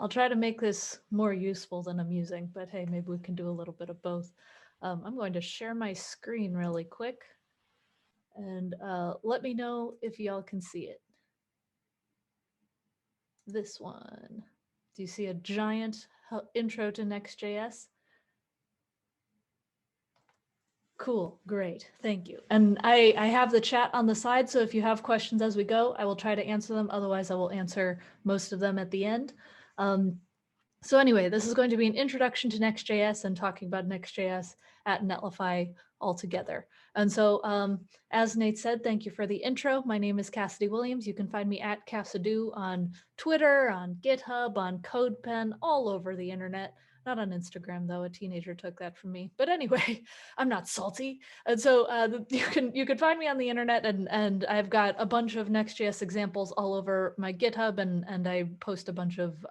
I'll try to make this more useful than amusing, but hey, maybe we can do a little bit of both. I'm going to share my screen really quick and let me know if y'all can see it. This one. Do you see a giant intro to Next.js? Cool, great, thank you. And I have the chat on the side, so if you have questions as we go, I will try to answer them. Otherwise, I will answer most of them at the end. So anyway, this is going to be an introduction to Next.js and talking about Next.js at Netlify altogether. And so as Nate said, thank you for the intro. My name is Cassidy Williams. You can find me at Cassidy on Twitter, on GitHub, on CodePen, all over the internet. Not on Instagram, though. A teenager took that from me. But anyway, I'm not salty. And so you can find me on the internet, and I've got a bunch of Next.js examples all over my GitHub, and I post a bunch of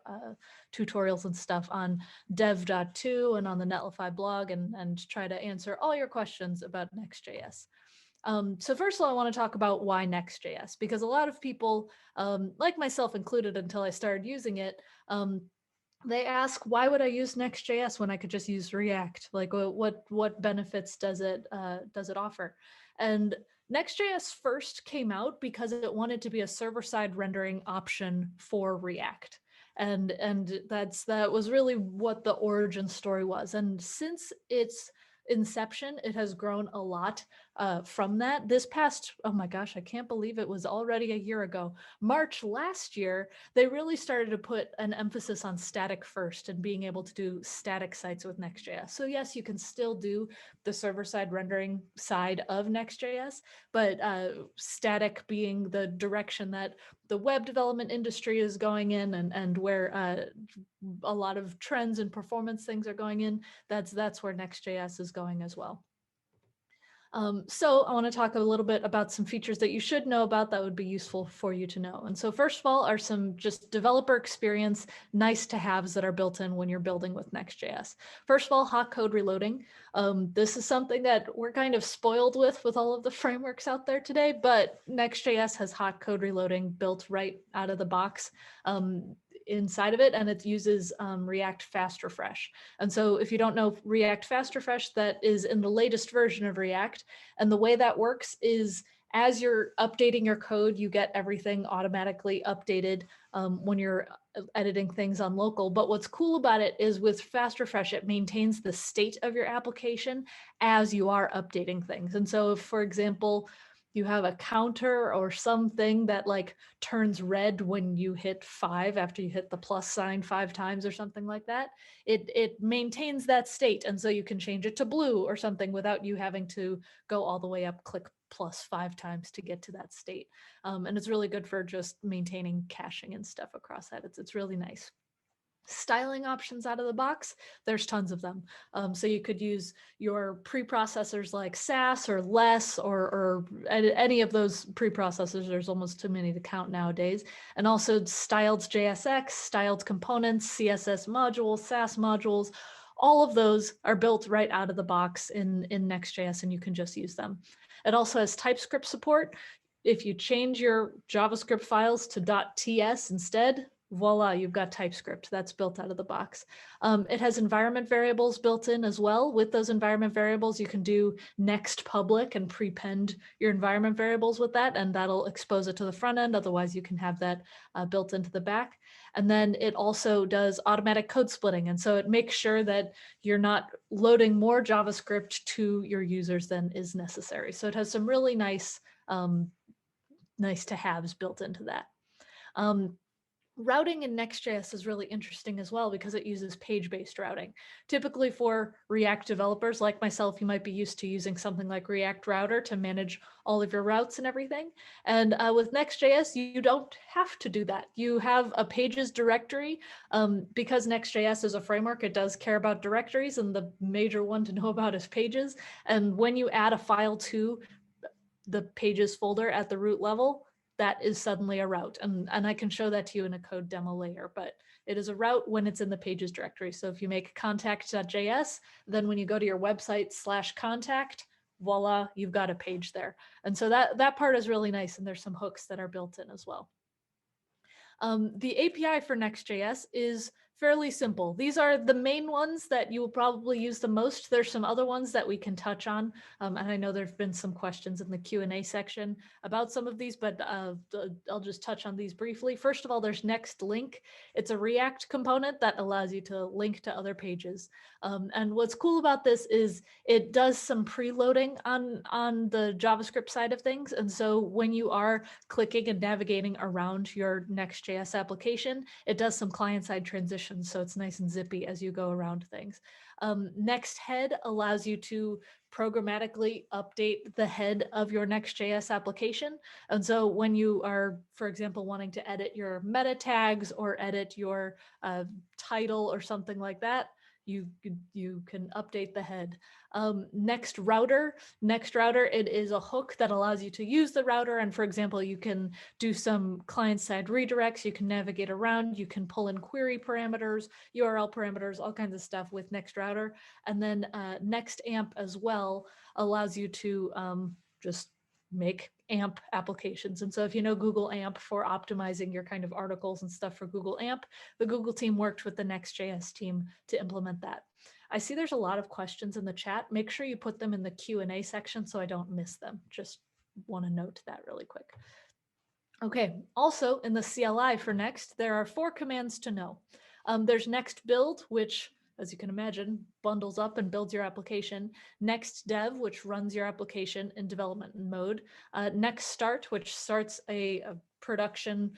tutorials and stuff on dev.to and on the Netlify blog, and try to answer all your questions about Next.js. So first of all, I want to talk about why Next.js, because a lot of people, like myself included until I started using it, they ask, why would I use Next.js when I could just use React? Like, what benefits does it offer? And Next.js first came out because it wanted to be a server-side rendering option for React. And that was really what the origin story was. And since its inception, it has grown a lot from that. This past, oh my gosh, I can't believe it was already a year ago. March last year, they really started to put an emphasis on static first and being able to do static sites with Next.js. So yes, you can still do the server-side rendering side of Next.js, but static being the direction that the web development industry is going in, and where a lot of trends and performance things are going in, that's where Next.js is going as well. So I want to talk a little bit about some features that you should know about that would be useful for you to know. And so first of all are some just developer experience nice to haves that are built in when you're building with Next.js. First of all, hot code reloading. This is something that we're kind of spoiled with all of the frameworks out there today, but Next.js has hot code reloading built right out of the box inside of it, and it uses React Fast Refresh. And so if you don't know React Fast Refresh, that is in the latest version of React. And the way that works is as you're updating your code, you get everything automatically updated when you're editing things on local. But what's cool about it is with Fast Refresh, it maintains the state of your application as you are updating things. And so if, for example, you have a counter or something that like turns red when you hit 5 after you hit the plus sign 5 times or something like that, it maintains that state. And so you can change it to blue or something without you having to go all the way up, click plus 5 times to get to that state. And it's really good for just maintaining caching and stuff across that. It's really nice. Styling options out of the box, there's tons of them. So you could use your preprocessors like Sass or Less or any of those preprocessors. There's almost too many to count nowadays. And also styled JSX, styled components, CSS modules, Sass modules. All of those are built right out of the box in Next.js, and you can just use them. It also has TypeScript support. If you change your JavaScript files to .ts instead, voila, you've got TypeScript. That's built out of the box. It has environment variables built in as well. With those environment variables, you can do next public and prepend your environment variables with that, and that'll expose it to the front end. Otherwise, you can have that built into the back. And then it also does automatic code splitting. And so it makes sure that you're not loading more JavaScript to your users than is necessary. So it has some really nice nice to haves built into that. Routing in Next.js is really interesting as well because it uses page-based routing. Typically for React developers like myself, you might be used to using something like React Router to manage all of your routes and everything. And with Next.js, you don't have to do that. You have a pages directory. Because Next.js is a framework, it does care about directories, and the major one to know about is pages. And when you add a file to the pages folder at the root level, that is suddenly a route. And I can show that to you in a code demo later, but it is a route when it's in the pages directory. So if you make contact.js, then when you go to your website /contact, voila, you've got a page there. And so that part is really nice. And there's some hooks that are built in as well. The API for Next.js is fairly simple. These are the main ones that you will probably use the most. There's some other ones that we can touch on. And I know there've been some questions in the Q&A section about some of these, but I'll just touch on these briefly. First of all, there's Next Link. It's a React component that allows you to link to other pages. And what's cool about this is it does some preloading on the JavaScript side of things. And so when you are clicking and navigating around your Next.js application, it does some client-side transitions, so it's nice and zippy as you go around things. Next head allows you to programmatically update the head of your Next.js application. And so when you are, for example, wanting to edit your meta tags or edit your title or something like that, you can update the head. Next router, it is a hook that allows you to use the router. And for example, you can do some client-side redirects, you can navigate around, you can pull in query parameters, URL parameters, all kinds of stuff with Next router. And then Next AMP as well allows you to just make AMP applications. And so if you know Google AMP for optimizing your kind of articles and stuff for Google AMP, the Google team worked with the Next.js team to implement that. I see there's a lot of questions in the chat. Make sure you put them in the Q&A section so I don't miss them. Just want to note that really quick. Okay, also in the CLI for Next, there are 4 commands to know. There's Next Build, which, as you can imagine, bundles up and builds your application. Next Dev, which runs your application in development mode. Next Start, which starts a production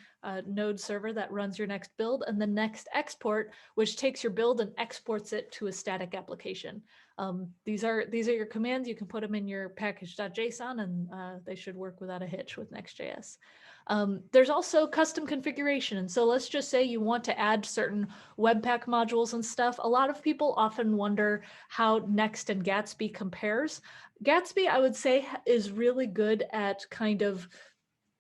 node server that runs your next build. And the Next Export, which takes your build and exports it to a static application. These are your commands. You can put them in your package.json and they should work without a hitch with Next.js. There's also custom configuration. And so let's just say you want to add certain Webpack modules and stuff. A lot of people often wonder how Next and Gatsby compares. Gatsby, I would say, is really good at kind of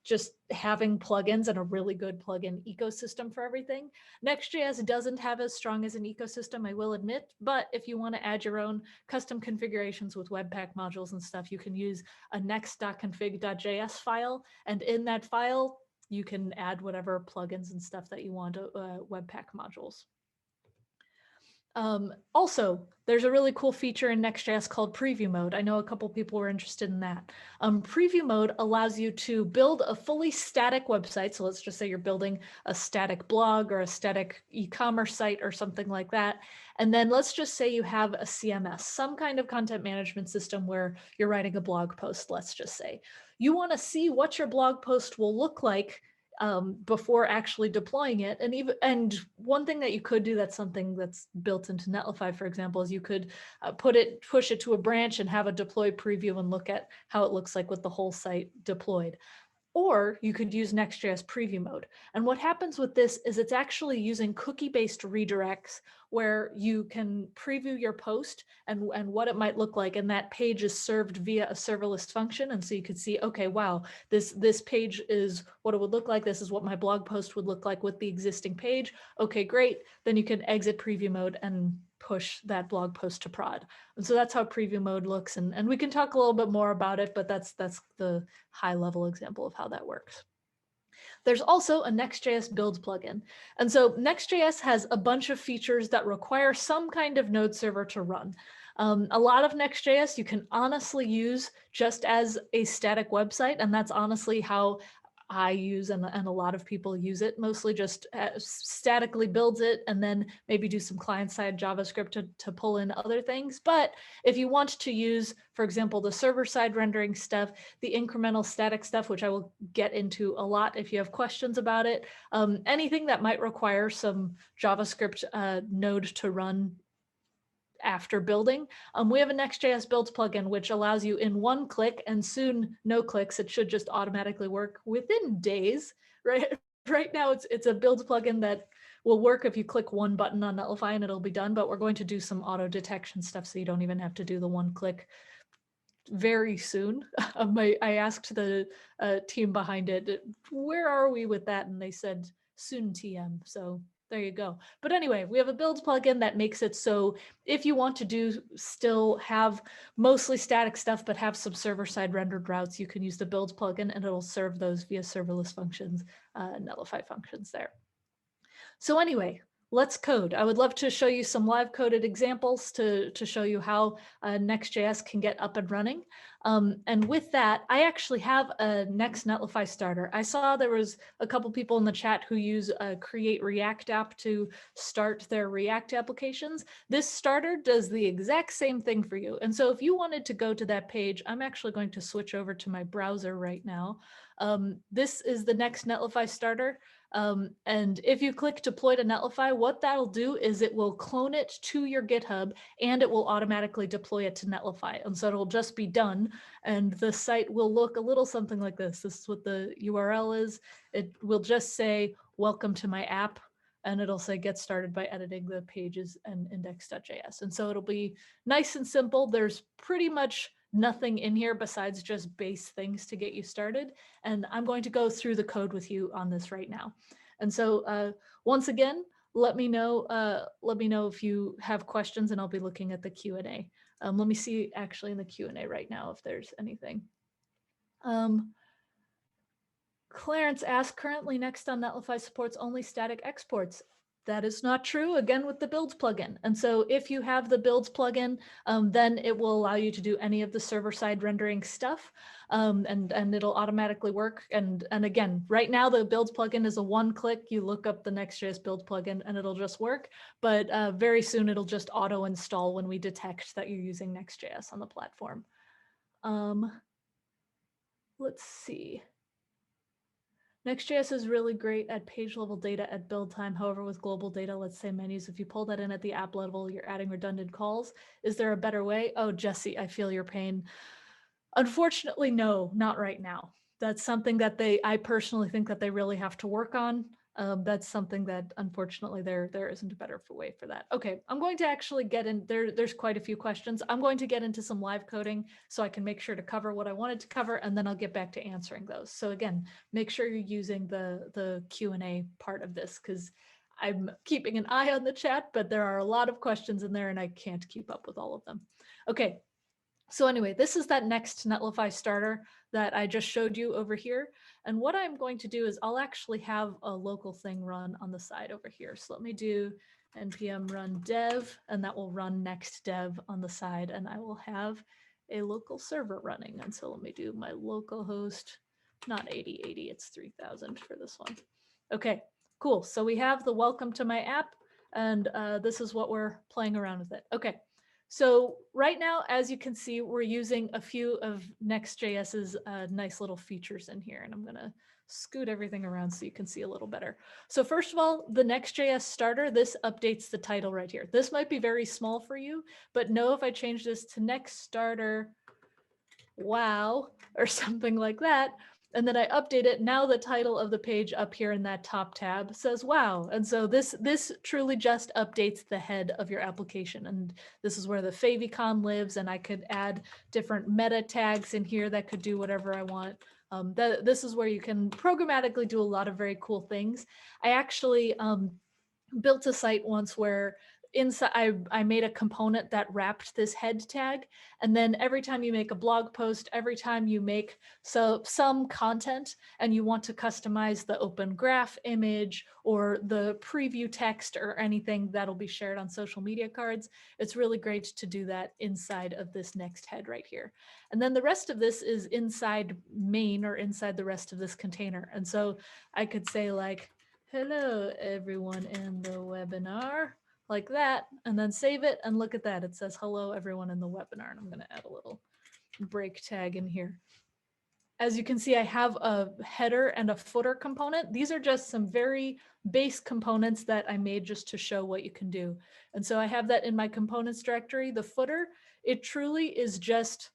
just having plugins and a really good plugin ecosystem for everything. Next.js doesn't have as strong as an ecosystem, I will admit, but if you want to add your own custom configurations with Webpack modules and stuff, you can use a next.config.js file, and in that file, you can add whatever plugins and stuff that you want to Webpack modules. Also, there's a really cool feature in Next.js called preview mode. I know a couple people were interested in that. Preview mode allows you to build a fully static website. So let's just say you're building a static blog or a static e-commerce site or something like that. And then let's just say you have a CMS, some kind of content management system where you're writing a blog post, let's just say. You want to see what your blog post will look like before actually deploying it. And one thing that you could do, that's something that's built into Netlify, for example, is you could push it to a branch and have a deploy preview and look at how it looks like with the whole site deployed. Or you could use Next.js preview mode. And what happens with this is it's actually using cookie-based redirects where you can preview your post and what it might look like. And that page is served via a serverless function. And so you could see, okay, wow, this page is what it would look like. This is what my blog post would look like with the existing page. Okay, great. Then you can exit preview mode and push that blog post to prod. And so that's how preview mode looks. And we can talk a little bit more about it, but that's the high level example of how that works. There's also a Next.js build plugin. And so Next.js has a bunch of features that require some kind of node server to run. A lot of Next.js you can honestly use just as a static website. And that's honestly how I use and a lot of people use it, mostly just statically builds it and then maybe do some client-side JavaScript to pull in other things. But if you want to use, for example, the server-side rendering stuff, the incremental static stuff, which I will get into a lot if you have questions about it, anything that might require some JavaScript node to run after building, we have a Next.js builds plugin, which allows you in one click and soon no clicks. It should just automatically work within days, right? Right now it's a builds plugin that will work if you click one button on Netlify and it'll be done, but we're going to do some auto detection stuff so you don't even have to do the one click very soon. I asked the team behind it, where are we with that? And they said soon TM. So there you go. But anyway, we have a builds plugin that makes it so if you want to still have mostly static stuff, but have some server-side rendered routes, you can use the builds plugin and it'll serve those via serverless functions, Netlify functions there. So anyway, let's code. I would love to show you some live coded examples to show you how Next.js can get up and running. And with that, I actually have a Next Netlify starter. I saw there was a couple people in the chat who use a Create React app to start their React applications. This starter does the exact same thing for you. And so if you wanted to go to that page, I'm actually going to switch over to my browser right now. This is the Next Netlify starter. And if you click deploy to Netlify, what that'll do is it will clone it to your GitHub and it will automatically deploy it to Netlify. And so it'll just be done. And the site will look a little something like this. This is what the URL is. It will just say, welcome to my app. And it'll say, get started by editing the pages and index.js. And so it'll be nice and simple. There's pretty much nothing in here besides just base things to get you started. And I'm going to go through the code with you on this right now. And so once again, let me know if you have questions, and I'll be looking at the Q&A. Let me see actually in the Q&A right now if there's anything. Clarence asked, currently Next on Netlify supports only static exports. That is not true, again, with the builds plugin. And so if you have the builds plugin, then it will allow you to do any of the server-side rendering stuff, and it'll automatically work. And again, right now the builds plugin is a one-click. You look up the Next.js build plugin and it'll just work. But very soon it'll just auto-install when we detect that you're using Next.js on the platform. Let's see. Next.js is really great at page level data at build time. However, with global data, let's say menus, if you pull that in at the app level, you're adding redundant calls. Is there a better way? Oh, Jesse, I feel your pain. Unfortunately, no, not right now. That's something that I personally think that they really have to work on. That's something that unfortunately there isn't a better way for that. Okay, I'm going to actually get in there. There's quite a few questions. I'm going to get into some live coding so I can make sure to cover what I wanted to cover, and then I'll get back to answering those. So again, make sure you're using the Q&A part of this, because I'm keeping an eye on the chat, but there are a lot of questions in there and I can't keep up with all of them. Okay. So anyway, this is that Next Netlify starter that I just showed you over here. And what I'm going to do is I'll actually have a local thing run on the side over here. So let me do npm run dev, and that will run next dev on the side, and I will have a local server running. And so let me do my local host, not 8080, it's 3000 for this one. Okay, cool. So we have the welcome to my app, and this is what we're playing around with it. Okay. So right now, as you can see, we're using a few of Next.js's nice little features in here, and I'm going to scoot everything around so you can see a little better. So first of all, the Next.js starter, this updates the title right here. This might be very small for you, but know if I change this to Next Starter, wow, or something like that, and then I update it, now the title of the page up here in that top tab says wow. And so this truly just updates the head of your application. And this is where the favicon lives, and I could add different meta tags in here that could do whatever I want. This is where you can programmatically do a lot of very cool things. I actually built a site once where inside I made a component that wrapped this head tag, and then every time you make a blog post, every time you make some content and you want to customize the open graph image or the preview text or anything that'll be shared on social media cards, it's really great to do that inside of this next head right here. And then the rest of this is inside main, or inside the rest of this container. And so I could say like, hello everyone in the webinar, like that, and then save it, and look at that, it says hello everyone in the webinar. And I'm going to add a little break tag in here. As you can see, I have a header and a footer component. These are just some very base components that I made just to show what you can do. And so I have that in my components directory. The footer, it truly is just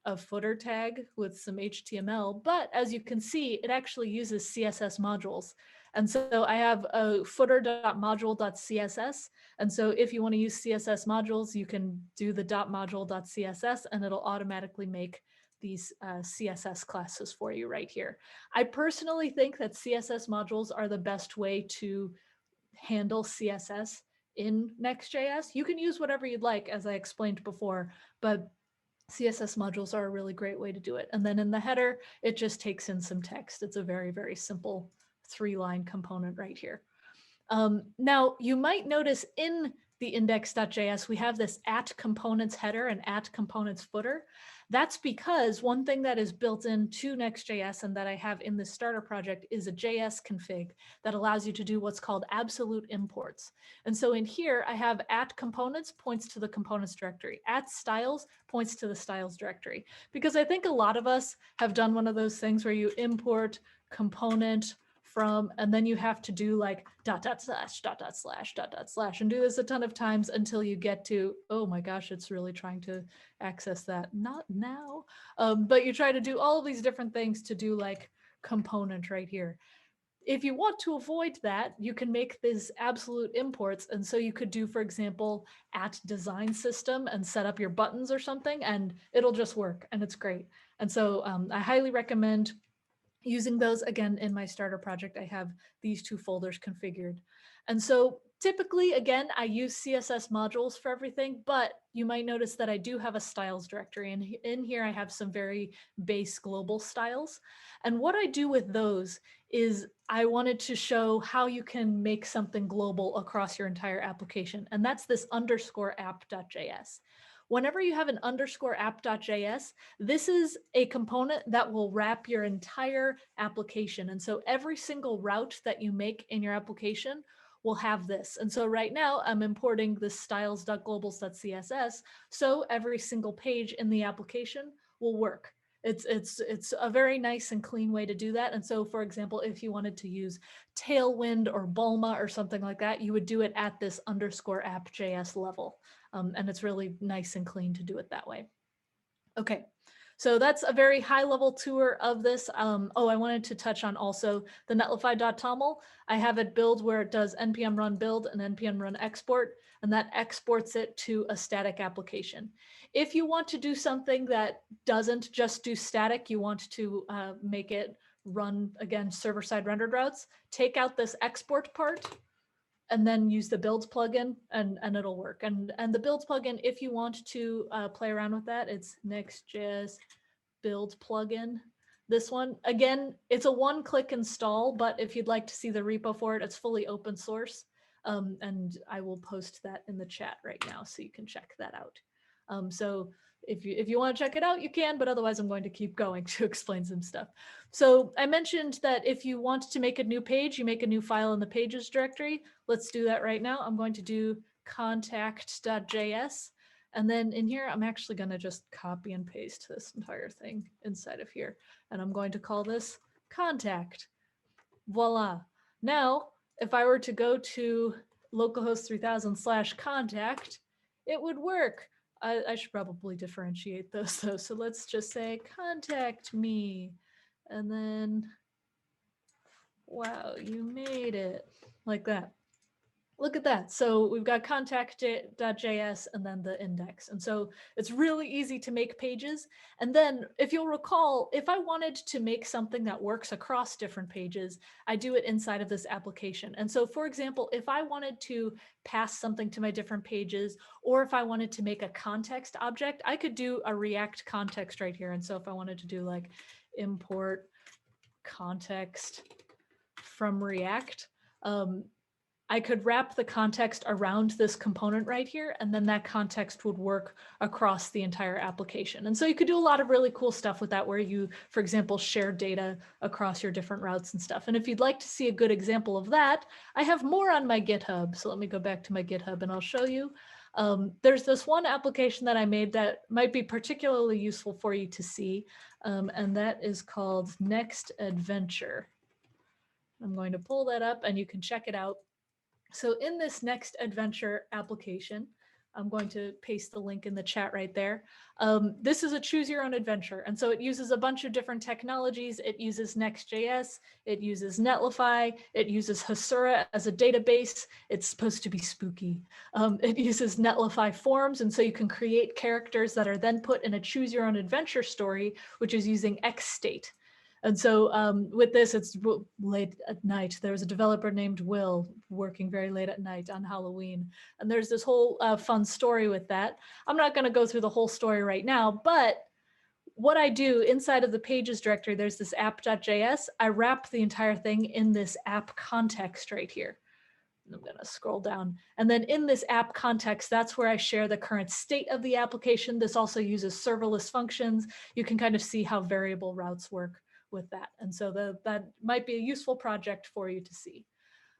a footer tag with some HTML, but as you can see, it actually uses CSS modules. And so I have a footer.module.css. And so if you want to use CSS modules, you can do the .module.css, and it'll automatically make these CSS classes for you right here. I personally think that CSS modules are the best way to handle CSS in Next.js. You can use whatever you'd like, as I explained before, but CSS modules are a really great way to do it. And then in the header, it just takes in some text. It's a very, very simple 3-line component right here. Now, you might notice in the index.js, we have this @components header and @components footer. That's because one thing that is built into Next.js and that I have in this starter project is a JS config that allows you to do what's called absolute imports. And so in here, I have @components points to the components directory, @styles points to the styles directory, because I think a lot of us have done one of those things where you import component from, and then you have to do like .. .. and do this a ton of times until you get to, oh my gosh, it's really trying to access that. Not now. But you try to do all of these different things to do like component right here. If you want to avoid that, you can make these absolute imports. And so you could do, for example, @design system and set up your buttons or something, and it'll just work, and it's great. And so I highly recommend using those. Again, in my starter project, I have these two folders configured. And so typically, again, I use CSS modules for everything, but you might notice that I do have a styles directory. And in here, I have some very base global styles. And what I do with those is I wanted to show how you can make something global across your entire application. And that's this _app.js. Whenever you have an _app.js, this is a component that will wrap your entire application. And so every single route that you make in your application will have this. And so right now I'm importing this styles.globals.css. So every single page in the application will work. It's a very nice and clean way to do that. And so, for example, if you wanted to use Tailwind or Bulma or something like that, you would do it at this _app.js level. And it's really nice and clean to do it that way. Okay, so that's a very high level tour of this. Oh, I wanted to touch on also the netlify.toml. I have it build where it does npm run build and npm run export, and that exports it to a static application. If you want to do something that doesn't just do static, you want to make it run, again, server-side rendered routes, take out this export part, and then use the builds plugin, and it'll work. And the builds plugin, if you want to play around with that, it's Nexjs build plugin. This one, again, it's a one-click install, but if you'd like to see the repo for it, it's fully open source. And I will post that in the chat right now so you can check that out. So if you want to check it out, you can, but otherwise I'm going to keep going to explain some stuff. So I mentioned that if you want to make a new page, you make a new file in the pages directory. Let's do that right now. I'm going to do contact.js. And then in here, I'm actually going to just copy and paste this entire thing inside of here. And I'm going to call this contact. Voila. Now, if I were to go to localhost 3000/contact, it would work. I should probably differentiate those though. So let's just say contact me. And then, wow, you made it like that. Look at that. So we've got contact.js and then the index. And so it's really easy to make pages. And then if you'll recall, if I wanted to make something that works across different pages, I do it inside of this application. And so, for example, if I wanted to pass something to my different pages, or if I wanted to make a context object, I could do a React context right here. And so if I wanted to do like import context from React, I could wrap the context around this component right here, and then that context would work across the entire application. And so you could do a lot of really cool stuff with that, where you, for example, share data across your different routes and stuff. And if you'd like to see a good example of that, I have more on my GitHub. So let me go back to my GitHub and I'll show you. There's this one application that I made that might be particularly useful for you to see, and that is called Next Adventure. I'm going to pull that up and you can check it out. So in this Next Adventure application, I'm going to paste the link in the chat right there. This is a choose your own adventure. And so it uses a bunch of different technologies. It uses Next.js, it uses Netlify, it uses Hasura as a database. It's supposed to be spooky. It uses Netlify forms. And so you can create characters that are then put in a choose your own adventure story, which is using XState. And so with this, it's late at night. There was a developer named Will working very late at night on Halloween. And there's this whole fun story with that. I'm not going to go through the whole story right now, but what I do inside of the pages directory, there's this app.js. I wrap the entire thing in this app context right here. I'm going to scroll down. And then in this app context, that's where I share the current state of the application. This also uses serverless functions. You can kind of see how variable routes work with that. And so that might be a useful project for you to see.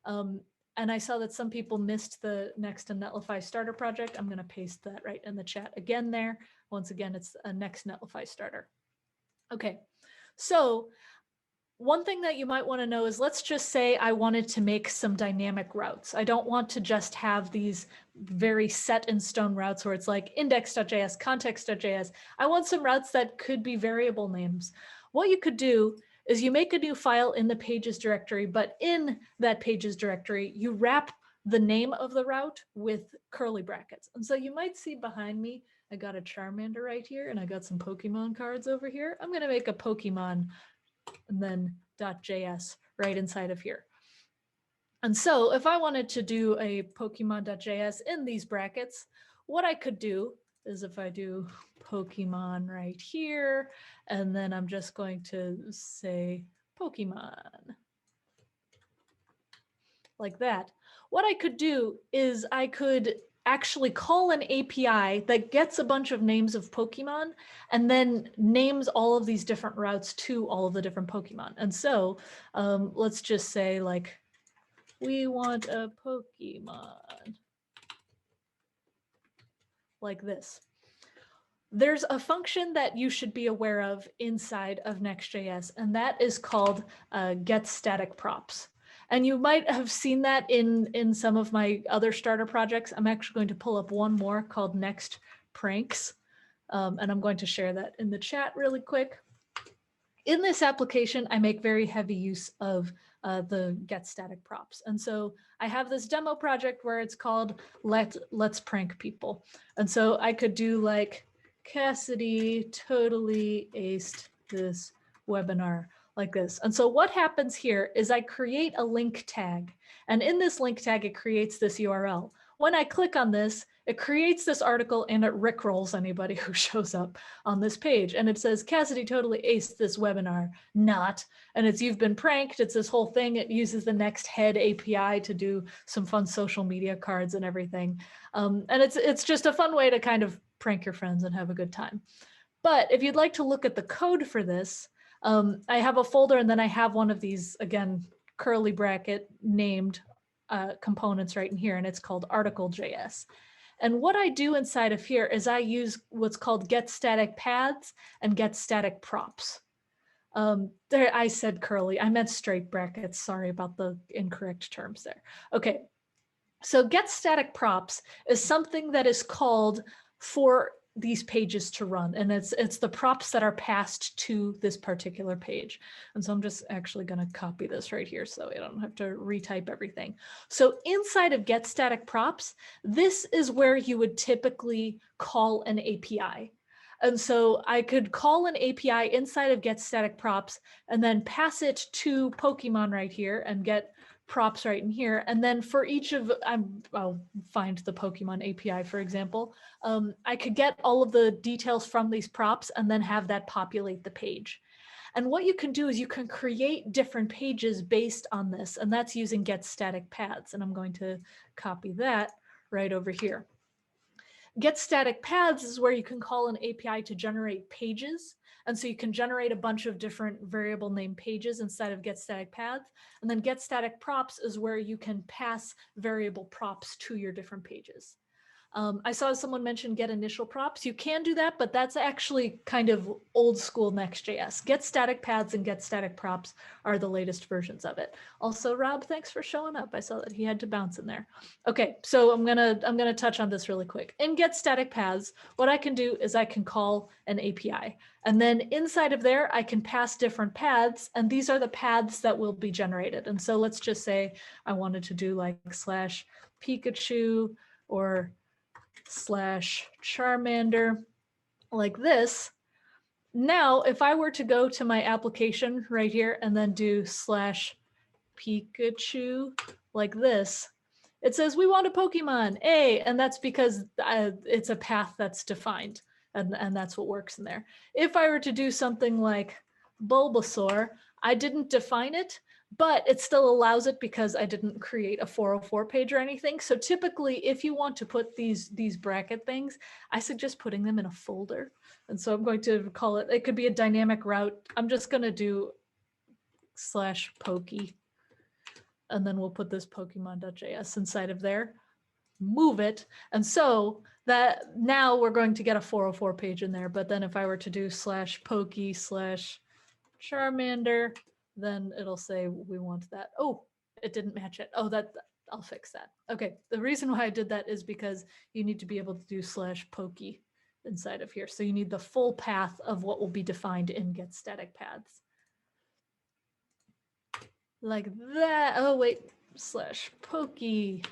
And I saw that some people missed the Next and Netlify starter project. I'm going to paste that right in the chat again there. Once again, it's a Next Netlify starter. Okay, so one thing that you might want to know is, let's just say I wanted to make some dynamic routes. I don't want to just have these very set in stone routes where it's like index.js, context.js. I want some routes that could be variable names. What you could do is you make a new file in the pages directory, but in that pages directory, you wrap the name of the route with curly brackets. And so you might see behind me, I got a Charmander right here, and I got some Pokemon cards over here. I'm going to make a Pokemon and then .js right inside of here. And so if I wanted to do a Pokemon.js in these brackets, what I could do is if I do Pokemon right here, and then I'm just going to say Pokemon like that. What I could do is I could actually call an API that gets a bunch of names of Pokemon and then names all of these different routes to all of the different Pokemon. And so let's just say, like, we want a Pokemon like this. There's a function that you should be aware of inside of Next.js, and that is called get static props. And you might have seen that in some of my other starter projects. I'm actually going to pull up one more called Next Pranks, and I'm going to share that in the chat really quick. In this application, I make very heavy use of the get static props. And so I have this demo project where it's called Let's Prank People. And so I could do like, Cassidy totally aced this webinar like this. And so what happens here is I create a link tag. And in this link tag, it creates this URL. When I click on this, it creates this article and it rickrolls anybody who shows up on this page. And it says, Cassidy totally aced this webinar, not. And it's, you've been pranked. It's this whole thing. It uses the Next Head API to do some fun social media cards and everything. And it's just a fun way to kind of prank your friends and have a good time. But if you'd like to look at the code for this, I have a folder, and then I have one of these, again, curly bracket named components right in here, and it's called article.js. And what I do inside of here is I use what's called get static paths and get static props. There, I said curly, I meant straight brackets. Sorry about the incorrect terms there. Okay, so get static props is something that is called for these pages to run, and it's the props that are passed to this particular page. And so I'm just actually going to copy this right here so I don't have to retype everything. So inside of get static props, this is where you would typically call an API. And so I could call an API inside of get static props and then pass it to Pokemon right here and get props right in here. And then for each of, I'll find the Pokemon API, for example, I could get all of the details from these props and then have that populate the page. And what you can do is you can create different pages based on this, and that's using get static paths. And I'm going to copy that right over here. Get static paths is where you can call an API to generate pages. And so you can generate a bunch of different variable name pages inside of get static paths. And then get static props is where you can pass variable props to your different pages. I saw someone mention get initial props. You can do that, but that's actually kind of old school Next.js. Get static paths and get static props are the latest versions of it. Also, Rob, thanks for showing up. I saw that he had to bounce in there. Okay, so I'm gonna touch on this really quick. In get static paths, what I can do is I can call an API, and then inside of there I can pass different paths, and these are the paths that will be generated. And so let's just say I wanted to do like /Pikachu or /Charmander like this. Now, if I were to go to my application right here and then do /Pikachu like this, it says we want a Pokemon A, and that's because it's a path that's defined, and that's what works in there. If I were to do something like Bulbasaur, I didn't define it, but it still allows it because I didn't create a 404 page or anything. So typically, if you want to put these bracket things, I suggest putting them in a folder. And so I'm going to call it, it could be a dynamic route. I'm just going to do /pokey. And then we'll put this Pokemon.js inside of there, move it. And so that now we're going to get a 404 page in there. But then if I were to do /pokey /Charmander, then it'll say we want that. Oh, it didn't match it. Oh, I'll fix that. Okay, the reason why I did that is because you need to be able to do /pokey inside of here. So you need the full path of what will be defined in get static paths. Like that. Oh, wait, /pokey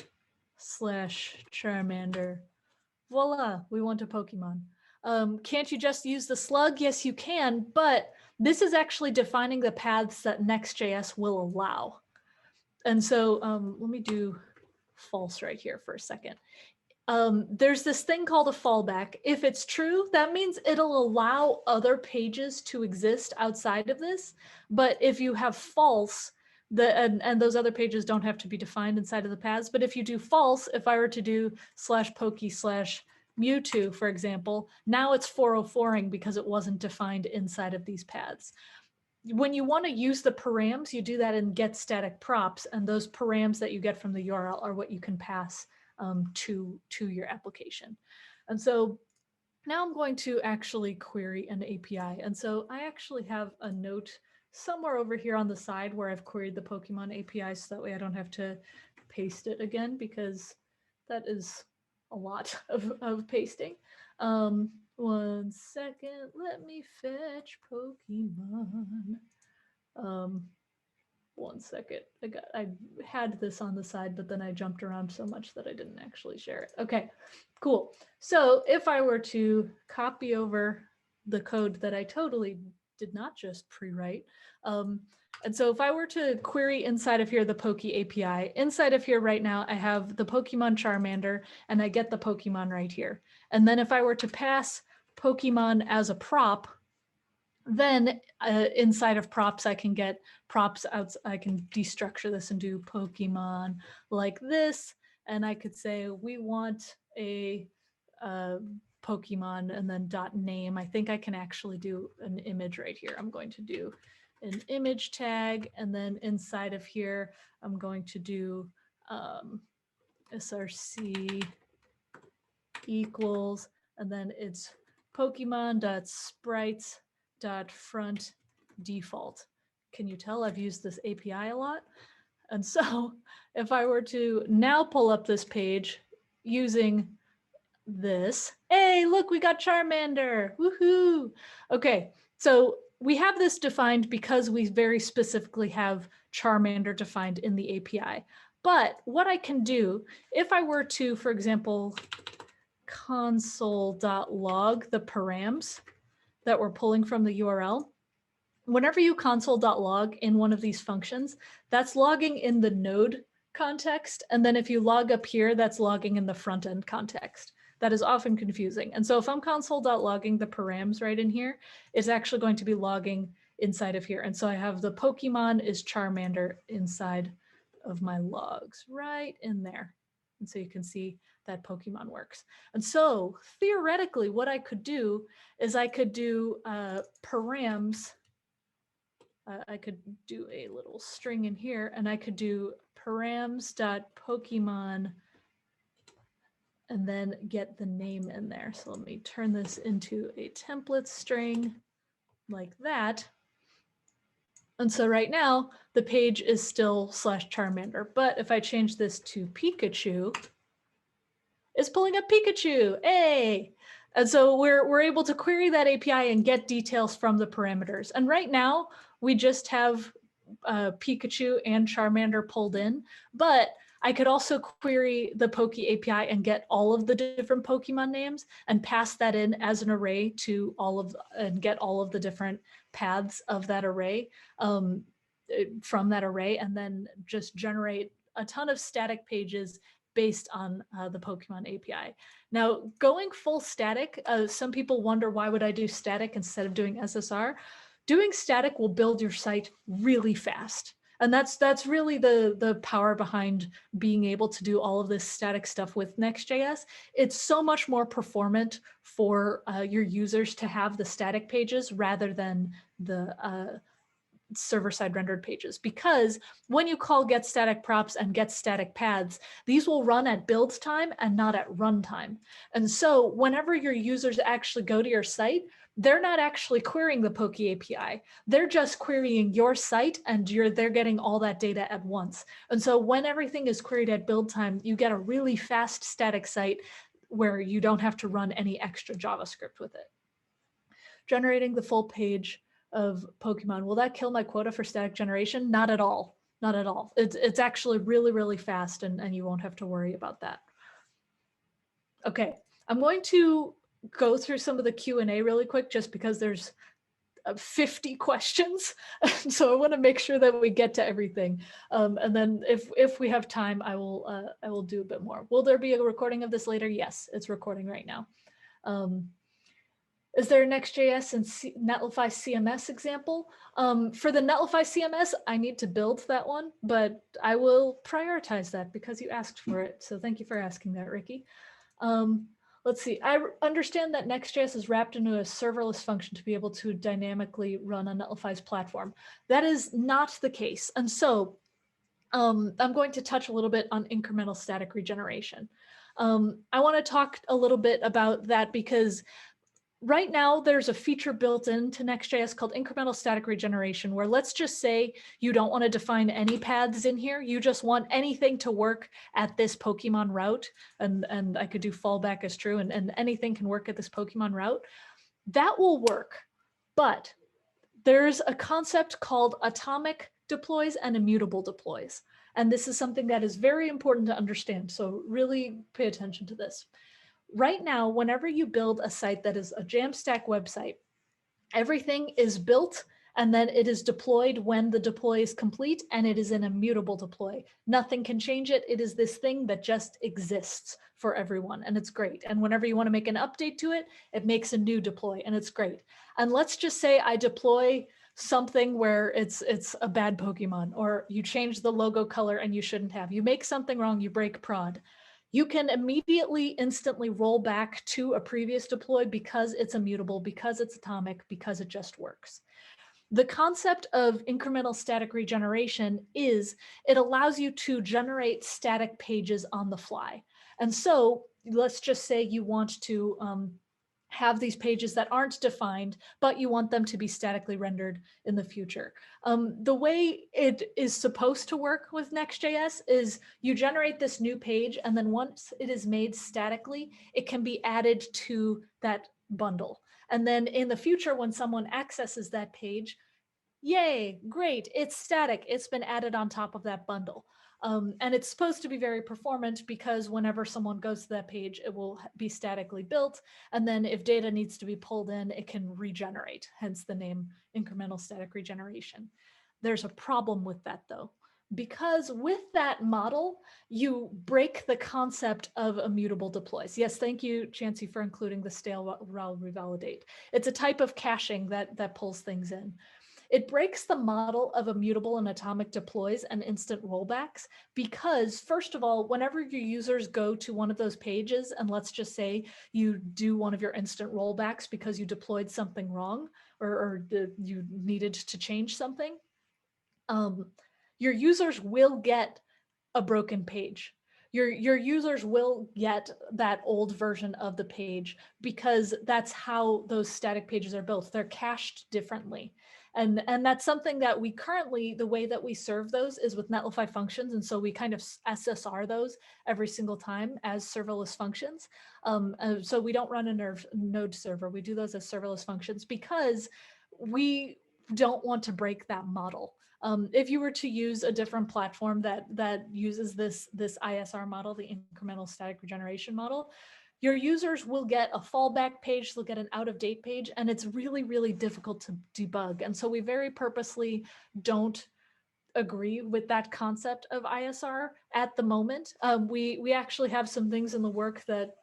/Charmander. Voila, we want a Pokemon. Can't you just use the slug? Yes, you can, but this is actually defining the paths that Next.js will allow. And so let me do false right here for a second. There's this thing called a fallback. If it's true, that means it'll allow other pages to exist outside of this. But if you have false, and those other pages don't have to be defined inside of the paths. But if you do false, if I were to do /pokey /Mewtwo, for example, now it's 404ing because it wasn't defined inside of these paths. When you want to use the params, you do that in get static props, and those params that you get from the URL are what you can pass to your application. And so now I'm going to actually query an API. And so I actually have a note somewhere over here on the side where I've queried the Pokemon API, so that way I don't have to paste it again, because that is a lot of pasting. 1 second, let me fetch Pokemon. 1 second. I had this on the side, but then I jumped around so much that I didn't actually share it. Okay, cool. So if I were to copy over the code that I totally did not just pre-write, and so if I were to query inside of here the Poke API, inside of here right now I have the Pokemon Charmander, and I get the Pokemon right here. And then if I were to pass Pokemon as a prop, then inside of props, I can get props out. I can destructure this and do Pokemon like this. And I could say, we want a Pokemon and then .name. I think I can actually do an image right here. I'm going to do an image tag. And then inside of here, I'm going to do src equals, and then it's Pokemon.sprites.front default. Can you tell I've used this API a lot? And so if I were to now pull up this page using this, hey, look, we got Charmander, woohoo. Okay, so we have this defined because we very specifically have Charmander defined in the API. But what I can do, if I were to, for example, console.log the params that we're pulling from the URL, whenever you console.log in one of these functions, that's logging in the node context. And then if you log up here, that's logging in the front end context. That is often confusing. And so if I'm console.logging the params right in here, it's actually going to be logging inside of here. And so I have the Pokemon is Charmander inside of my logs right in there. And so you can see that Pokemon works. And so theoretically, what I could do is I could do params. I could do a little string in here, and I could do params.pokemon and then get the name in there. So let me turn this into a template string like that. And so right now, the page is still /Charmander. But if I change this to Pikachu, it's pulling up Pikachu, hey! And so we're able to query that API and get details from the parameters. And right now, we just have Pikachu and Charmander pulled in, but I could also query the Poke API and get all of the different Pokemon names and pass that in as an array to and get all of the different paths of that array from that array, and then just generate a ton of static pages based on the Pokemon API. Now, going full static, some people wonder, why would I do static instead of doing SSR? Doing static will build your site really fast. And that's really the power behind being able to do all of this static stuff with Next.js. It's so much more performant for your users to have the static pages rather than the server-side rendered pages, because when you call get static props and get static paths, these will run at build time and not at runtime. And so whenever your users actually go to your site, they're not actually querying the Poke API. They're just querying your site, and they're getting all that data at once. And so when everything is queried at build time, you get a really fast static site where you don't have to run any extra JavaScript with it. Generating the full page of Pokemon, will that kill my quota for static generation? Not at all. Not at all. It's actually really, really fast, and you won't have to worry about that. Okay, I'm going to go through some of the Q&A really quick, just because there's 50 questions. So I want to make sure that we get to everything. And then if we have time, I will do a bit more. Will there be a recording of this later? Yes, it's recording right now. Is there a Next.js and Netlify CMS example? For the Netlify CMS, I need to build that one, but I will prioritize that because you asked for it. So thank you for asking that, Ricky. Let's see. I understand that Next.js is wrapped into a serverless function to be able to dynamically run on Netlify's platform. That is not the case. And so I'm going to touch a little bit on incremental static regeneration. I want to talk a little bit about that because right now, there's a feature built into Next.js called incremental static regeneration, where let's just say you don't want to define any paths in here. You just want anything to work at this Pokemon route. And I could do fallback as true, and anything can work at this Pokemon route. That will work. But there's a concept called atomic deploys and immutable deploys. And this is something that is very important to understand. So really pay attention to this. Right now, whenever you build a site that is a Jamstack website, everything is built and then it is deployed when the deploy is complete, and it is an immutable deploy. Nothing can change it. It is this thing that just exists for everyone, and it's great. And whenever you want to make an update to it, it makes a new deploy, and it's great. And let's just say I deploy something where it's a bad Pokemon, or you change the logo color and you shouldn't have. You make something wrong, you break prod. You can immediately, instantly roll back to a previous deploy because it's immutable, because it's atomic, because it just works. The concept of incremental static regeneration is it allows you to generate static pages on the fly. And so let's just say you want to have these pages that aren't defined, but you want them to be statically rendered in the future. The way it is supposed to work with Next.js is you generate this new page, and then once it is made statically, it can be added to that bundle. And then in the future, when someone accesses that page, yay, great, it's static. It's been added on top of that bundle. And it's supposed to be very performant because whenever someone goes to that page, it will be statically built. And then if data needs to be pulled in, it can regenerate, hence the name incremental static regeneration. There's a problem with that though, because with that model, you break the concept of immutable deploys. Yes, thank you, Chancey, for including the stale rel revalidate. It's a type of caching that pulls things in. It breaks the model of immutable and atomic deploys and instant rollbacks because, first of all, whenever your users go to one of those pages, and let's just say you do one of your instant rollbacks because you deployed something wrong or you needed to change something, your users will get a broken page. Your users will get that old version of the page because that's how those static pages are built. They're cached differently. And that's something that we currently, the way that we serve those is with Netlify functions. And so we kind of SSR those every single time as serverless functions. So we don't run a node server. We do those as serverless functions because we don't want to break that model. If you were to use a different platform that uses this ISR model, the incremental static regeneration model, your users will get a fallback page, they'll get an out-of-date page, and it's really, really difficult to debug. And so we very purposely don't agree with that concept of ISR at the moment. We actually have some things in the work that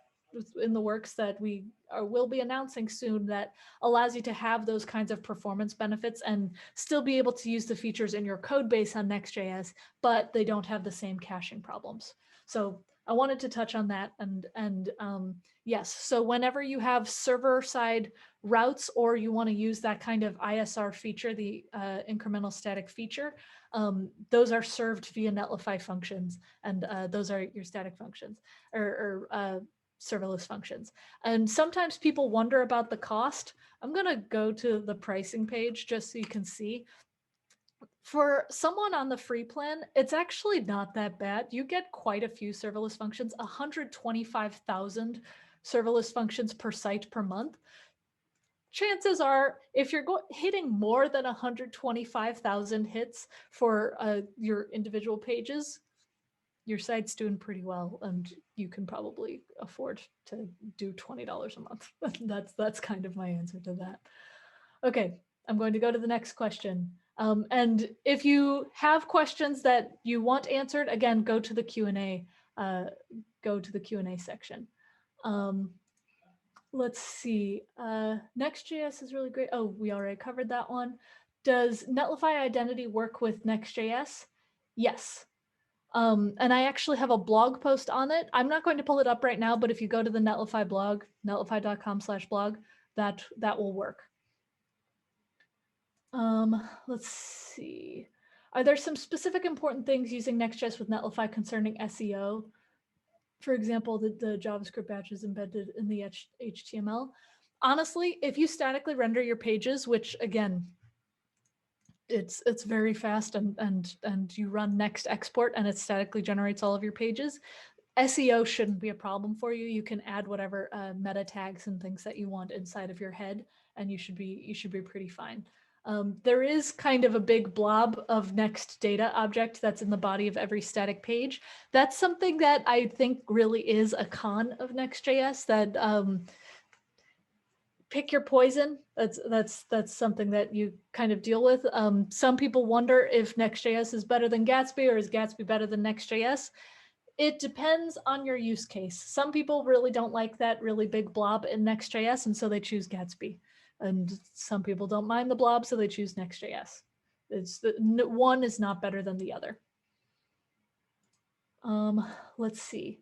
in the works that we will be announcing soon that allows you to have those kinds of performance benefits and still be able to use the features in your code base on Next.js, but they don't have the same caching problems. So I wanted to touch on that. And yes, so whenever you have server-side routes or you want to use that kind of ISR feature, the incremental static feature, those are served via Netlify functions, and those are your static functions or serverless functions. And sometimes people wonder about the cost. I'm going to go to the pricing page just so you can see. For someone on the free plan, it's actually not that bad. You get quite a few serverless functions, 125,000 serverless functions per site per month. Chances are, if you're hitting more than 125,000 hits for your individual pages, your site's doing pretty well, and you can probably afford to do $20 a month. That's kind of my answer to that. Okay, I'm going to go to the next question. And if you have questions that you want answered, again, go to the Q&A. Go to the Q&A section. Let's see. Next.js is really great. Oh, we already covered that one. Does Netlify identity work with Next.js? Yes. And I actually have a blog post on it. I'm not going to pull it up right now, but if you go to the Netlify blog, netlify.com/blog, that will work. Let's see. Are there some specific important things using Nexjs with Netlify concerning SEO? For example, the JavaScript batches embedded in the HTML. Honestly, if you statically render your pages, which again, it's very fast, and you run next export and it statically generates all of your pages, SEO shouldn't be a problem for you. You can add whatever meta tags and things that you want inside of your head, and you should be pretty fine. There is kind of a big blob of next data object that's in the body of every static page. That's something that I think really is a con of Next.js, that pick your poison. That's something that you kind of deal with. Some people wonder if Next.js is better than Gatsby, or is Gatsby better than Next.js? It depends on your use case. Some people really don't like that really big blob in Next.js, and so they choose Gatsby. And some people don't mind the blob, so they choose Next.js. One is not better than the other. Let's see.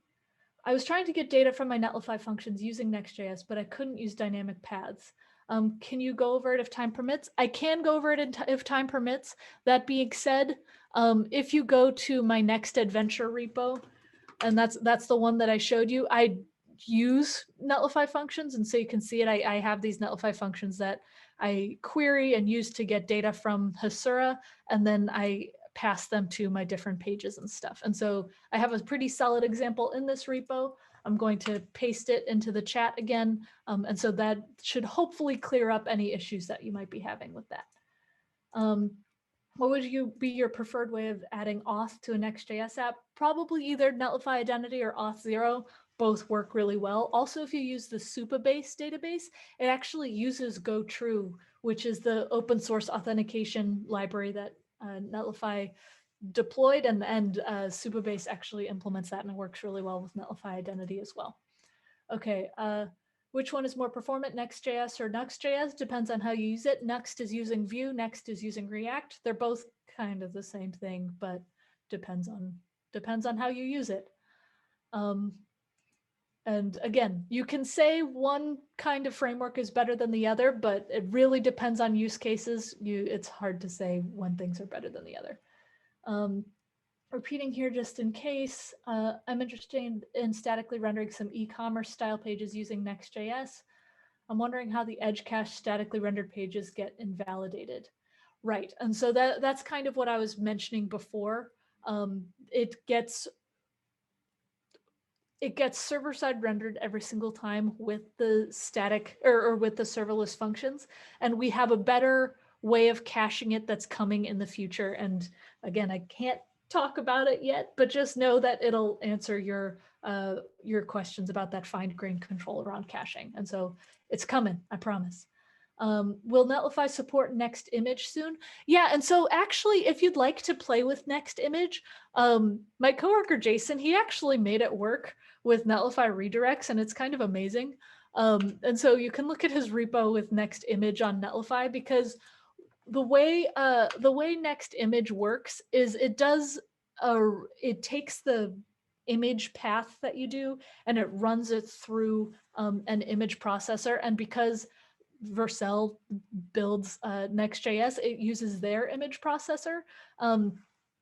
I was trying to get data from my Netlify functions using Next.js, but I couldn't use dynamic paths. Can you go over it if time permits? I can go over it if time permits. That being said, if you go to my Next Adventure repo, and that's the one that I showed you, I use Netlify functions, and so you can see it. I have these Netlify functions that I query and use to get data from Hasura, and then I pass them to my different pages and stuff. And so I have a pretty solid example in this repo. I'm going to paste it into the chat again. And so that should hopefully clear up any issues that you might be having with that. What would be your preferred way of adding Auth to a Next.js app? Probably either Netlify Identity or Auth 0. Both work really well. Also, if you use the Supabase database, it actually uses GoTrue, which is the open source authentication library that Netlify deployed, and Supabase actually implements that, and it works really well with Netlify Identity as well. Okay, which one is more performant, Next.js or Nuxt.js? Depends on how you use it. Nuxt is using Vue, Next is using React. They're both kind of the same thing, but depends on how you use it. And again, you can say one kind of framework is better than the other, but it really depends on use cases. It's hard to say when things are better than the other. Repeating here just in case, I'm interested in statically rendering some e-commerce style pages using Next.js. I'm wondering how the edge cache statically rendered pages get invalidated. Right, and so that's kind of what I was mentioning before. It gets server-side rendered every single time with the static or with the serverless functions, and we have a better way of caching it that's coming in the future. And again, I can't talk about it yet, but just know that it'll answer your questions about that fine-grained control around caching. And so it's coming, I promise. Will Netlify support Next image soon? Yeah, and so actually, if you'd like to play with Next image, my coworker Jason, he actually made it work with Netlify redirects, and it's kind of amazing. And so you can look at his repo with Next image on Netlify, because the way Next image works is it takes the image path that you do and it runs it through an image processor, and because Versailles builds Next.js, it uses their image processor.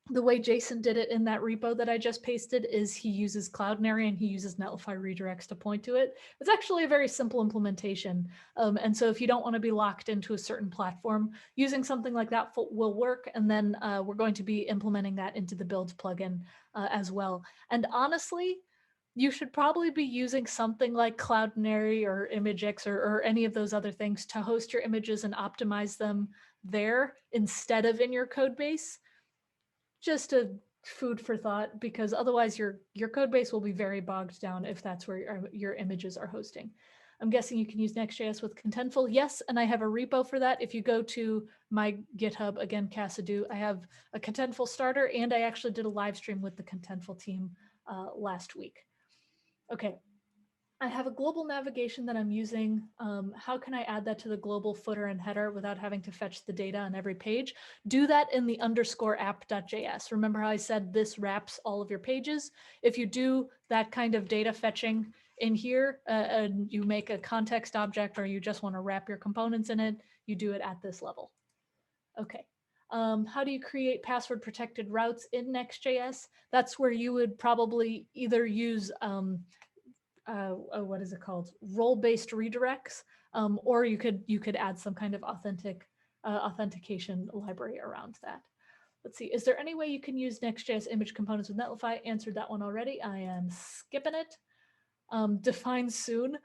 The way Jason did it in that repo that I just pasted is he uses Cloudinary and he uses Netlify redirects to point to it. It's actually a very simple implementation. And so if you don't want to be locked into a certain platform, using something like that will work. And then we're going to be implementing that into the builds plugin as well. And honestly, you should probably be using something like Cloudinary or ImageX or any of those other things to host your images and optimize them there instead of in your code base. Just a food for thought, because otherwise your code base will be very bogged down if that's where your images are hosting. I'm guessing you can use Next.js with Contentful. Yes, and I have a repo for that. If you go to my GitHub, again, Cassidy, I have a Contentful starter, and I actually did a live stream with the Contentful team last week. Okay, I have a global navigation that I'm using. How can I add that to the global footer and header without having to fetch the data on every page? Do that in the _app.js. Remember how I said this wraps all of your pages? If you do that kind of data fetching in here and you make a context object, or you just want to wrap your components in it, you do it at this level. Okay. How do you create password protected routes in Next.js? That's where you would probably either use what is it called? Role-based redirects, or you could add some kind of authentication library around that. Let's see, is there any way you can use Next.js image components with Netlify? Answered that one already. I am skipping it. Define soon.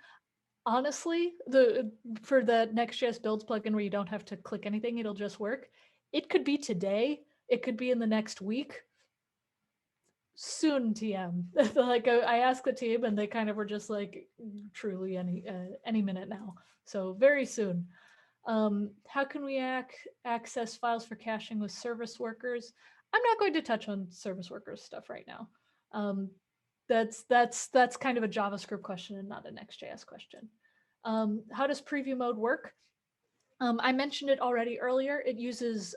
Honestly, for the Next.js builds plugin where you don't have to click anything, it'll just work. It could be today. It could be in the next week. Soon, TM. Like I asked the team and they kind of were just like, truly any minute now. So very soon. How can we access files for caching with service workers? I'm not going to touch on service workers stuff right now. That's kind of a JavaScript question and not a Next.js question. How does preview mode work? I mentioned it already earlier. It uses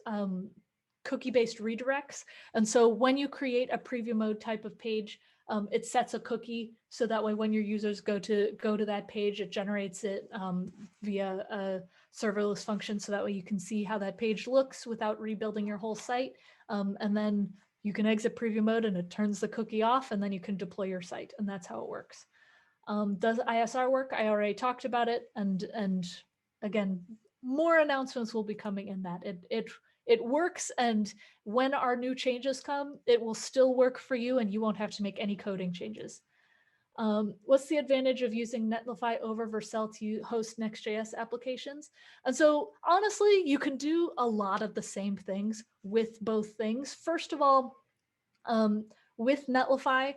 cookie-based redirects. And so when you create a preview mode type of page, it sets a cookie. So that way, when your users go to that page, it generates it via a serverless function. So that way you can see how that page looks without rebuilding your whole site. And then you can exit preview mode and it turns the cookie off, and then you can deploy your site. And that's how it works. Does ISR work? I already talked about it. And again, more announcements will be coming in that. It works, and when our new changes come, it will still work for you and you won't have to make any coding changes. What's the advantage of using Netlify over Versailles to host Next.js applications? And so honestly, you can do a lot of the same things with both things. First of all, with Netlify,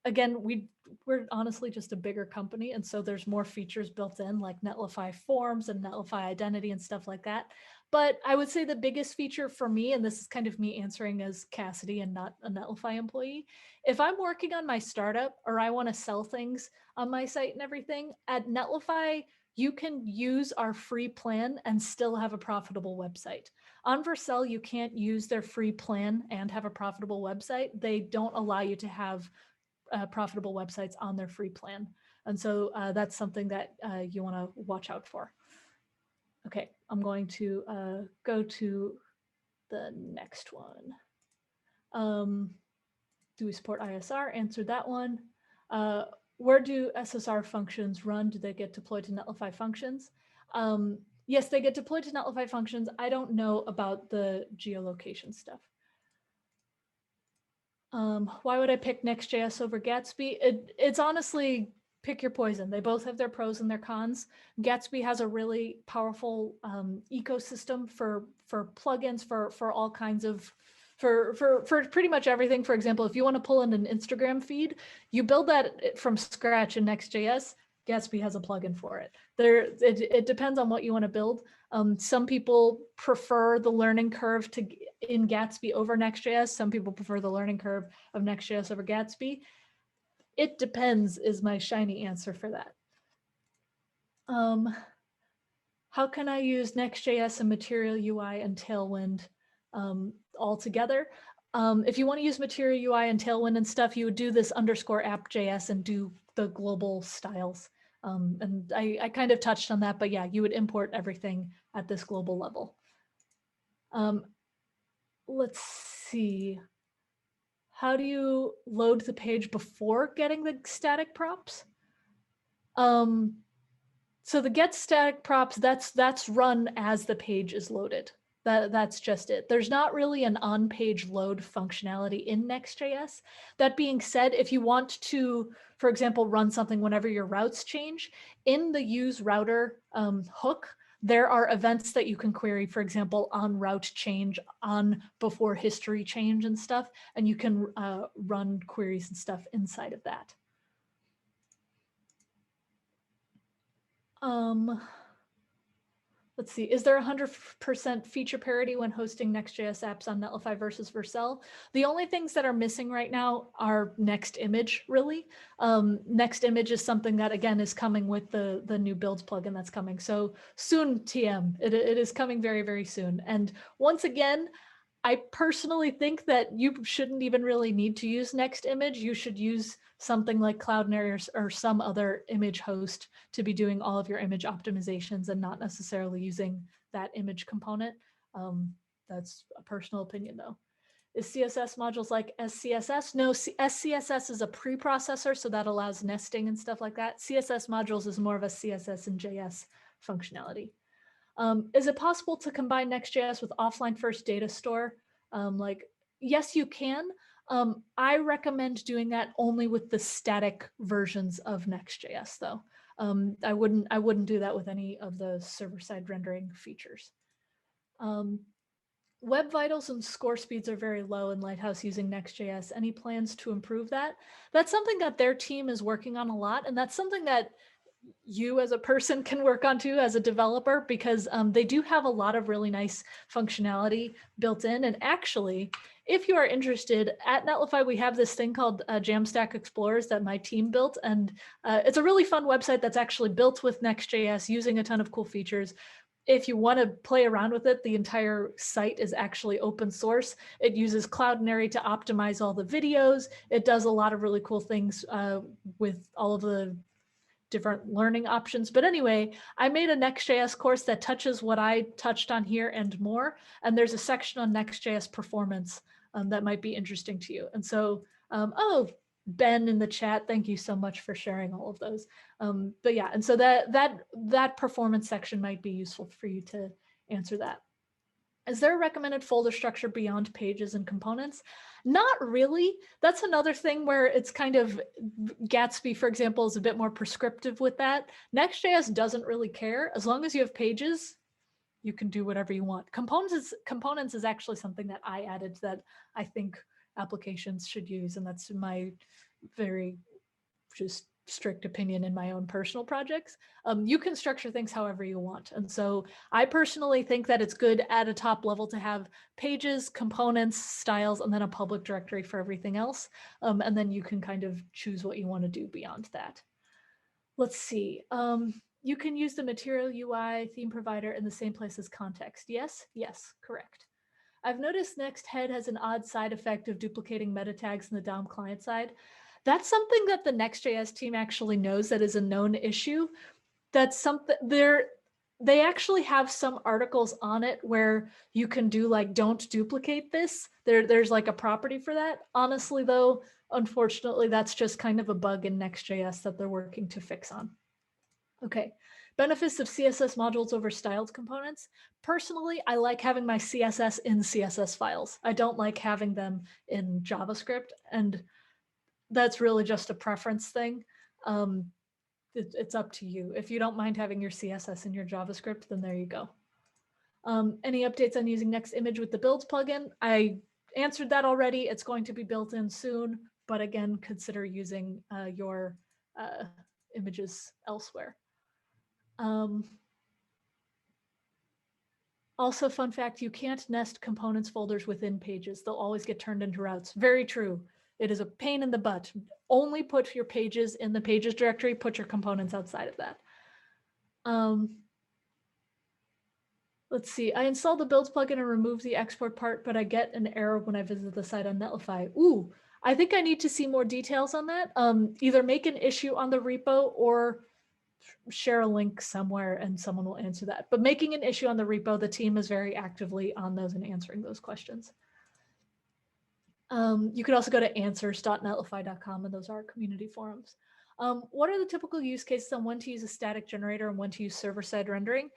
again, we're honestly just a bigger company, and so there's more features built in, like Netlify forms and Netlify identity and stuff like that. But I would say the biggest feature for me, and this is kind of me answering as Cassidy and not a Netlify employee, if I'm working on my startup or I want to sell things on my site and everything, at Netlify, you can use our free plan and still have a profitable website. On Versailles, you can't use their free plan and have a profitable website. They don't allow you to have profitable websites on their free plan. And so that's something that you want to watch out for. Okay, I'm going to go to the next one. Do we support ISR? Answered that one. Where do SSR functions run? Do they get deployed to Netlify functions? Yes, they get deployed to Netlify functions. I don't know about the geolocation stuff. Why would I pick Next.js over Gatsby? It's honestly, pick your poison. They both have their pros and their cons. Gatsby has a really powerful ecosystem for plugins for all kinds of, for pretty much everything. For example, if you want to pull in an Instagram feed, you build that from scratch in Next.js. Gatsby has a plugin for it. It depends on what you want to build. Some people prefer the learning curve in Gatsby over Next.js. Some people prefer the learning curve of Next.js over Gatsby. It depends is my shiny answer for that. How can I use Next.js and Material UI and Tailwind all together? If you want to use Material UI and Tailwind and stuff, you would do this _app.js and do the global styles. And I kind of touched on that, but yeah, you would import everything at this global level. Let's see. How do you load the page before getting the static props? So the get static props, that's run as the page is loaded. That's just it. There's not really an on-page load functionality in Next.js. That being said, if you want to, for example, run something whenever your routes change, in the use router hook, there are events that you can query, for example, on route change, on before history change and stuff, and you can run queries and stuff inside of that. Let's see, is there 100% feature parity when hosting Next.js apps on Netlify versus Versailles? The only things that are missing right now are Next Image, really. Next Image is something that, again, is coming with the new builds plugin that's coming. So soon, TM, it is coming very, very soon. And once again, I personally think that you shouldn't even really need to use Next Image. You should use something like Cloudinary or some other image host to be doing all of your image optimizations and not necessarily using that image component. That's a personal opinion though. Is CSS modules like SCSS? No, SCSS is a preprocessor, so that allows nesting and stuff like that. CSS modules is more of a CSS and JS functionality. Is it possible to combine Nexjs with offline first data store? Yes, you can. I recommend doing that only with the static versions of Nextjs, though. I wouldn't do that with any of the server-side rendering features. Web vitals and score speeds are very low in Lighthouse using Nextjs. Any plans to improve that? That's something that their team is working on a lot, and that's something that you as a person can work on too as a developer, because they do have a lot of really nice functionality built in. And actually, if you are interested, at Netlify, we have this thing called Jamstack Explorers that my team built. And it's a really fun website that's actually built with Next.js using a ton of cool features. If you want to play around with it, the entire site is actually open source. It uses Cloudinary to optimize all the videos. It does a lot of really cool things with all of the different learning options. But anyway, I made a Next.js course that touches what I touched on here and more. And there's a section on Next.js performance that might be interesting to you. And so, oh, Ben in the chat, thank you so much for sharing all of those. But yeah, and so that performance section might be useful for you to answer that. Is there a recommended folder structure beyond pages and components? Not really. That's another thing where it's kind of, Gatsby, for example, is a bit more prescriptive with that. Next.js doesn't really care. As long as you have pages, you can do whatever you want. Components is actually something that I added that I think applications should use, and that's my very just strict opinion in my own personal projects. You can structure things however you want. And so I personally think that it's good at a top level to have pages, components, styles, and then a public directory for everything else. And then you can kind of choose what you want to do beyond that. Let's see. You can use the Material UI theme provider in the same place as context. Yes, yes, correct. I've noticed Next.head has an odd side effect of duplicating meta tags in the DOM client side. That's something that the Next.js team actually knows that is a known issue. That's something they actually have some articles on it where you can do like, don't duplicate this. There's like a property for that. Honestly, though, unfortunately, that's just kind of a bug in Next.js that they're working to fix on. Okay, benefits of CSS modules over styled components. Personally, I like having my CSS in CSS files. I don't like having them in JavaScript, and that's really just a preference thing. It's up to you. If you don't mind having your CSS in your JavaScript, then there you go. Any updates on using Next Image with the builds plugin? I answered that already. It's going to be built in soon, but again, consider using your images elsewhere. Also, fun fact, you can't nest components folders within pages. They'll always get turned into routes. Very true. It is a pain in the butt. Only put your pages in the pages directory, put your components outside of that. Let's see, I installed the builds plugin and removed the export part, but I get an error when I visit the site on Netlify. Ooh, I think I need to see more details on that. Either make an issue on the repo or share a link somewhere and someone will answer that. But making an issue on the repo, the team is very actively on those and answering those questions. You could also go to answers.netlify.com, and those are our community forums. What are the typical use cases on when to use a static generator and when to use server-side rendering?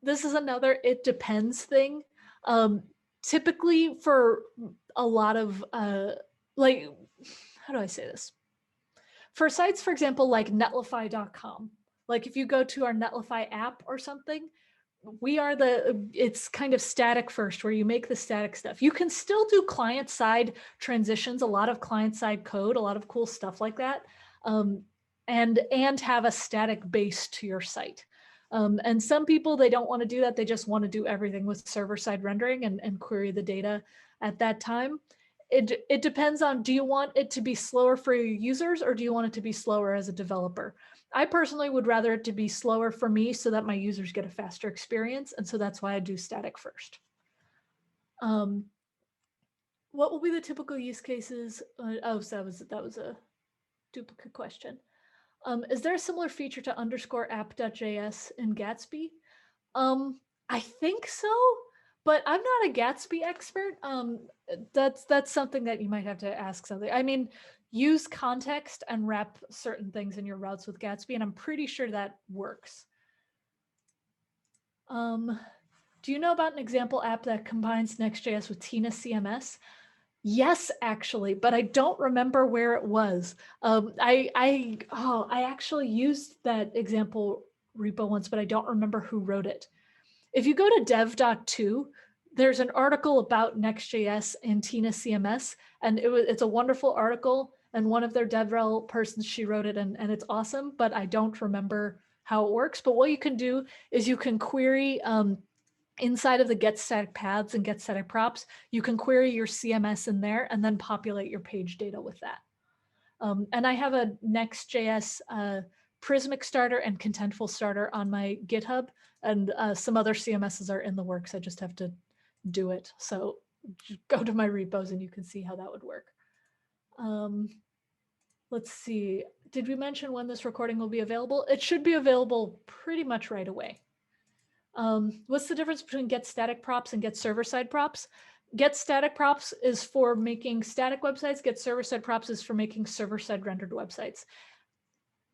This is another it depends thing. Typically for a lot of, like, how do I say this? For sites, for example, like netlify.com, like if you go to our Netlify app or something, it's kind of static first, where you make the static stuff. You can still do client-side transitions, a lot of client-side code, a lot of cool stuff like that, and have a static base to your site. And some people, they don't want to do that. They just want to do everything with server-side rendering and query the data at that time. It depends on, do you want it to be slower for your users or do you want it to be slower as a developer? I personally would rather it to be slower for me so that my users get a faster experience. And so that's why I do static first. What will be the typical use cases? So that was a duplicate question. Is there a similar feature to _app.js in Gatsby? I think so, but I'm not a Gatsby expert. That's something that you might have to ask something. I mean, use context and wrap certain things in your routes with Gatsby, and I'm pretty sure that works. Do you know about an example app that combines Next.js with Tina CMS? Yes, actually, but I don't remember where it was. I actually used that example repo once, but I don't remember who wrote it. If you go to dev.to, there's an article about Nexjs and Tina CMS, and it's a wonderful article. And one of their DevRel persons, she wrote it, and it's awesome. But I don't remember how it works. But what you can do is you can query. Inside of the get static paths and get static props, you can query your CMS in there and then populate your page data with that. And I have a Next.js Prismic starter and Contentful starter on my GitHub, and some other CMSs are in the works. I just have to do it. So go to my repos and you can see how that would work. Let's see. Did we mention when this recording will be available? It should be available pretty much right away. What's the difference between get static props and get server-side props? Get static props is for making static websites. Get server-side props is for making server-side rendered websites.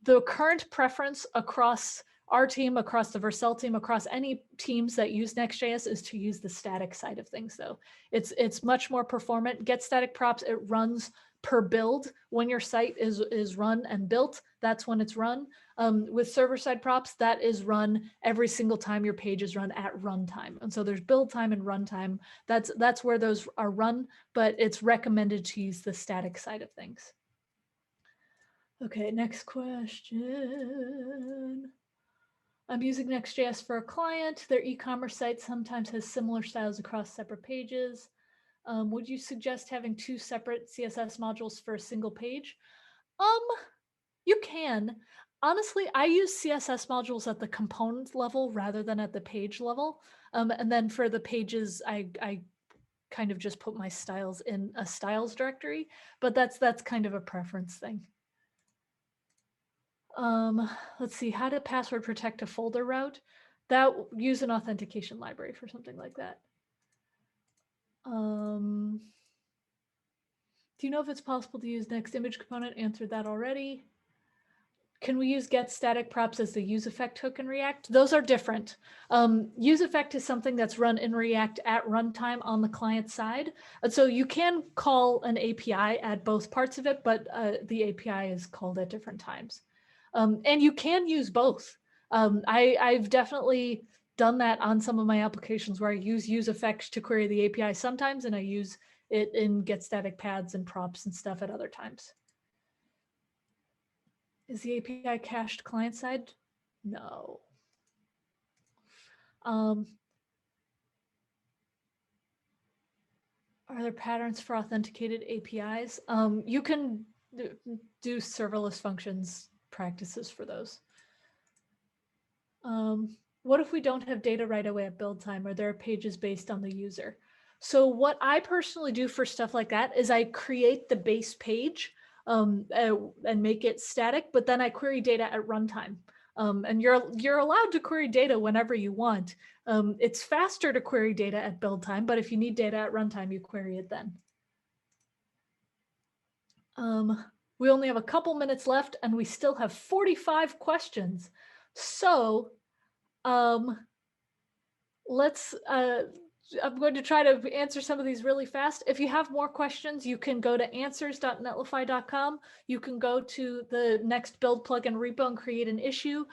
The current preference across our team, across the Versailles team, across any teams that use Next.js is to use the static side of things, though. It's much more performant. Get static props, it runs per build. When your site is run and built, that's when it's run. With server-side props, that is run every single time your page is run at runtime. And so there's build time and runtime. That's where those are run, but it's recommended to use the static side of things. Okay, next question. I'm using Next.js for a client. Their e-commerce site sometimes has similar styles across separate pages. Would you suggest having 2 separate CSS modules for a single page? You can. Honestly, I use CSS modules at the component level rather than at the page level. And then for the pages, I kind of just put my styles in a styles directory, but that's kind of a preference thing. Let's see, how to password protect a folder route. That use an authentication library for something like that. Do you know if it's possible to use next image component? Answered that already. Can we use get static props as the use effect hook in React? Those are different. Use effect is something that's run in React at runtime on the client side. And so you can call an API at both parts of it, but the API is called at different times. And you can use both. I've definitely done that on some of my applications where I use effect to query the API sometimes, and I use it in get static paths and props and stuff at other times. Is the API cached client side? No. Are there patterns for authenticated APIs? You can do serverless functions practices for those. What if we don't have data right away at build time, or there are pages based on the user? So what I personally do for stuff like that is I create the base page and make it static, but then I query data at runtime. And you're allowed to query data whenever you want. It's faster to query data at build time, but if you need data at runtime, you query it then. We only have a couple minutes left, and we still have 45 questions. So let's I'm going to try to answer some of these really fast. If you have more questions, you can go to answers.netlify.com. You can go to the Next build plugin repo and create an issue.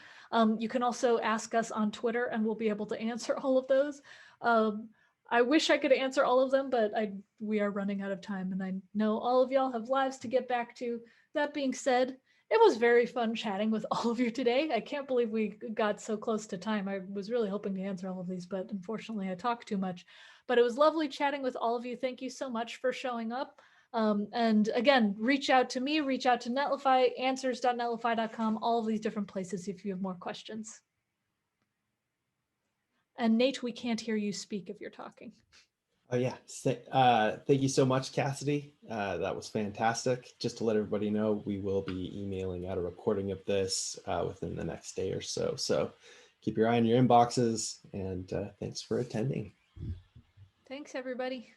You can also ask us on Twitter, and we'll be able to answer all of those. I wish I could answer all of them, but we are running out of time, and I know all of y'all have lives to get back to. That being said, it was very fun chatting with all of you today. I can't believe we got so close to time. I was really hoping to answer all of these, but unfortunately I talked too much. But it was lovely chatting with all of you. Thank you so much for showing up. And again, reach out to me, reach out to Netlify, answers.netlify.com, all of these different places if you have more questions. And Nate, we can't hear you speak if you're talking. Oh yeah, thank you so much, Cassidy. That was fantastic. Just to let everybody know, we will be emailing out a recording of this within the next day or so. So keep your eye on your inboxes, and thanks for attending. Thanks, everybody.